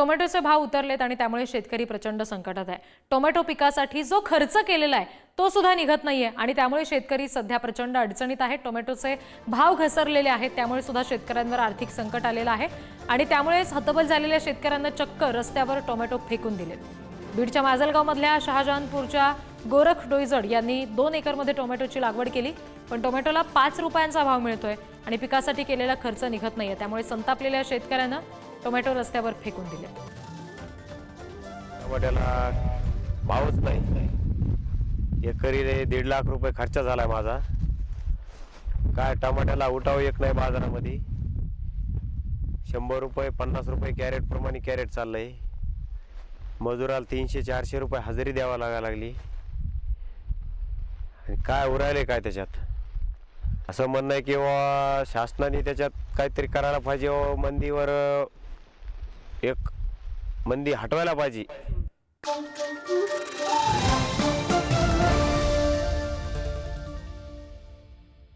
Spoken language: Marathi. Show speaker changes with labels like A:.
A: टोमॅटोचे भाव उतरलेत आणि त्यामुळे शेतकरी प्रचंड संकटात आहे। टोमॅटो पिकासाठी जो खर्च केलेला आहे तो सुद्धा निघत नाहीये आणि त्यामुळे शेतकरी सध्या प्रचंड अडचणीत आहे। टोमॅटोचे भाव घसरलेले आहेत, त्यामुळे सुद्धा शेतकऱ्यांवर आर्थिक संकट आलेलं आहे आणि त्यामुळेच हतबल झालेल्या शेतकऱ्यांना चक्क रस्त्यावर टोमॅटो फेकून दिलेत। बीडच्या माजलगावमधल्या शहाजहानपूरच्या गोरख डोईजड यांनी 2 एकरमध्ये टोमॅटोची लागवड केली, पण टोमॅटोला 5 रुपयांचा भाव मिळतोय आणि पिकासाठी केलेला खर्च निघत नाहीये। त्यामुळे संतापलेल्या शेतकऱ्यांना टोमॅटो रस्त्यावर फेकून दिले।
B: टोमॅटोला भावच नाही, एकरी 1.5 लाख रुपये खर्च झाला माझा। काय टोमॅटोला उठाव एक नाही बाजारामध्ये, 100 रुपये 50 रुपये कॅरेट प्रमाणे कॅरेट चाललंय। मजुराला 300-400 रुपये हजेरी द्यावा लागली आणि काय उरायले काय त्याच्यात। असं म्हणणं आहे की शासनाने त्याच्यात काहीतरी करायला पाहिजे, मंदीवर एक मंदी हटवायला पाहिजे।